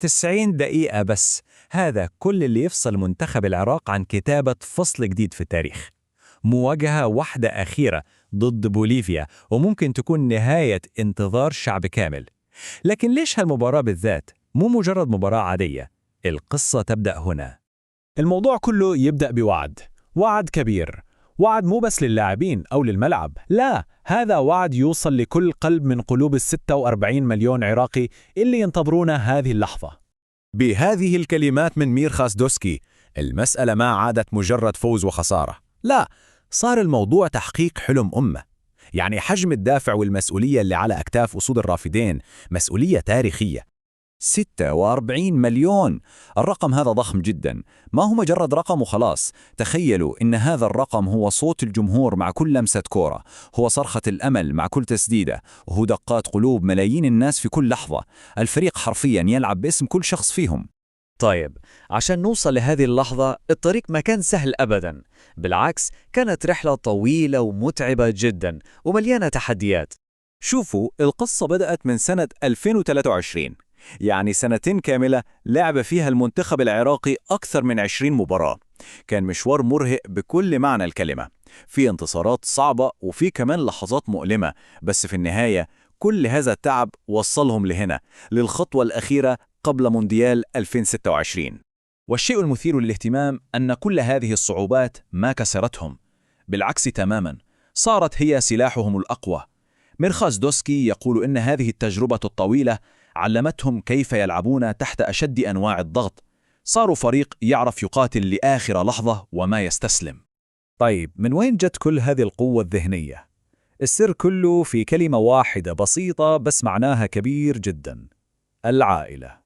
90 دقيقة بس، هذا كل اللي يفصل منتخب العراق عن كتابة فصل جديد في التاريخ. مواجهة واحدة أخيرة ضد بوليفيا، وممكن تكون نهاية انتظار شعب كامل. لكن ليش هالمباراة بالذات؟ مو مجرد مباراة عادية. القصة تبدأ هنا. الموضوع كله يبدأ بوعد، وعد كبير، وعد مو بس للاعبين أو للملعب، لا، هذا وعد يوصل لكل قلب من قلوب ال46 مليون عراقي اللي ينتظرون هذه اللحظة. بهذه الكلمات من ميرخاس دوسكي، المسألة ما عادت مجرد فوز وخسارة، لا، صار الموضوع تحقيق حلم أمة. يعني حجم الدافع والمسؤولية اللي على أكتاف أسود الرافدين مسؤولية تاريخية. 46 مليون، الرقم هذا ضخم جدا، ما هو مجرد رقم وخلاص. تخيلوا إن هذا الرقم هو صوت الجمهور مع كل لمسة كورة، هو صرخة الأمل مع كل تسديدة، وهو دقات قلوب ملايين الناس في كل لحظة. الفريق حرفيا يلعب باسم كل شخص فيهم. طيب، عشان نوصل لهذه اللحظة الطريق ما كان سهل أبداً، بالعكس كانت رحلة طويلة ومتعبة جداً ومليانة تحديات. شوفوا، القصة بدأت من سنة 2023، يعني سنتين كاملة لعب فيها المنتخب العراقي أكثر من 20 مباراة. كان مشوار مرهق بكل معنى الكلمة، في انتصارات صعبة وفي كمان لحظات مؤلمة، بس في النهاية كل هذا التعب وصلهم لهنا، للخطوة الأخيرة قبل مونديال 2026. والشيء المثير للاهتمام أن كل هذه الصعوبات ما كسرتهم، بالعكس تماماً، صارت هي سلاحهم الأقوى. ميرخاس دوسكي يقول إن هذه التجربة الطويلة علمتهم كيف يلعبون تحت أشد أنواع الضغط. صاروا فريق يعرف يقاتل لآخر لحظة وما يستسلم. طيب، من وين جت كل هذه القوة الذهنية؟ السر كله في كلمة واحدة بسيطة بس معناها كبير جدا: العائلة.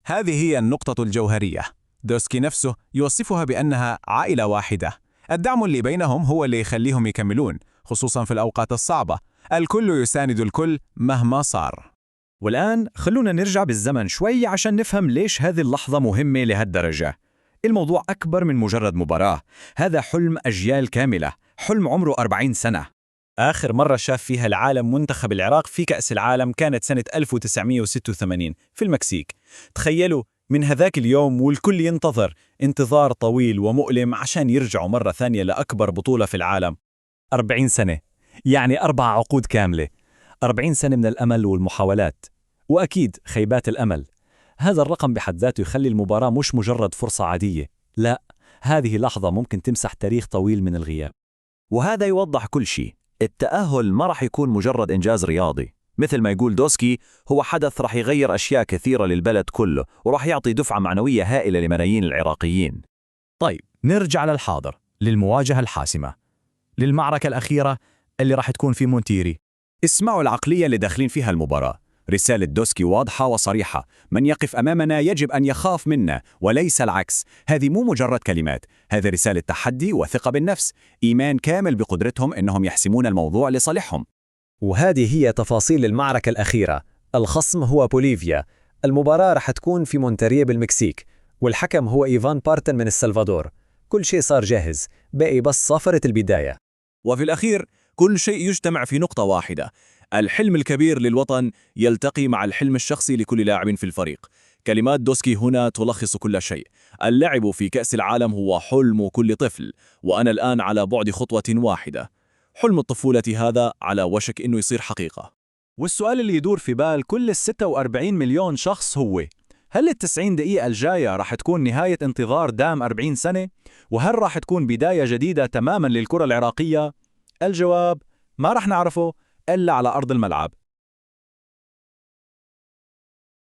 هذه هي النقطة الجوهرية. دوسكي نفسه يوصفها بأنها عائلة واحدة. الدعم اللي بينهم هو اللي يخليهم يكملون، خصوصا في الأوقات الصعبة. الكل يساند الكل مهما صار. والآن خلونا نرجع بالزمن شوي عشان نفهم ليش هذه اللحظة مهمة لهالدرجة. الموضوع أكبر من مجرد مباراة، هذا حلم أجيال كاملة، حلم عمره 40 سنة. آخر مرة شاف فيها العالم منتخب العراق في كأس العالم كانت سنة 1986 في المكسيك. تخيلوا، من هذاك اليوم والكل ينتظر انتظار طويل ومؤلم عشان يرجعوا مرة ثانية لأكبر بطولة في العالم. 40 سنة، يعني 4 عقود كاملة. 40 سنة من الأمل والمحاولات، وأكيد خيبات الأمل. هذا الرقم بحد ذاته يخلي المباراة مش مجرد فرصة عادية، لا، هذه لحظة ممكن تمسح تاريخ طويل من الغياب. وهذا يوضح كل شيء. التأهل ما راح يكون مجرد إنجاز رياضي، مثل ما يقول دوسكي، هو حدث راح يغير أشياء كثيرة للبلد كله، وراح يعطي دفعة معنوية هائلة لملايين العراقيين. طيب، نرجع للحاضر، للمواجهة الحاسمة، للمعركة الأخيرة اللي راح تكون في مونتيري. اسمعوا العقلية اللي داخلين فيها المباراة. رسالة دوسكي واضحة وصريحة: من يقف أمامنا يجب أن يخاف منا وليس العكس. هذه مو مجرد كلمات، هذه رسالة تحدي وثقة بالنفس، إيمان كامل بقدرتهم أنهم يحسمون الموضوع لصالحهم. وهذه هي تفاصيل المعركة الأخيرة. الخصم هو بوليفيا، المباراة رح تكون في مونتريا بالمكسيك، والحكم هو إيفان بارتن من السلفادور. كل شيء صار جاهز، باقي بس صفرة البداية. وفي الأخير كل شيء يجتمع في نقطة واحدة: الحلم الكبير للوطن يلتقي مع الحلم الشخصي لكل لاعب في الفريق. كلمات دوسكي هنا تلخص كل شيء. اللعب في كأس العالم هو حلم كل طفل، وأنا الآن على بعد خطوة واحدة. حلم الطفولة هذا على وشك إنه يصير حقيقة. والسؤال اللي يدور في بال كل 46 مليون شخص هو: هل ال90 دقيقة الجاية راح تكون نهاية انتظار دام 40 سنة؟ وهل راح تكون بداية جديدة تماما للكرة العراقية؟ الجواب ما راح نعرفه إلا على أرض الملعب.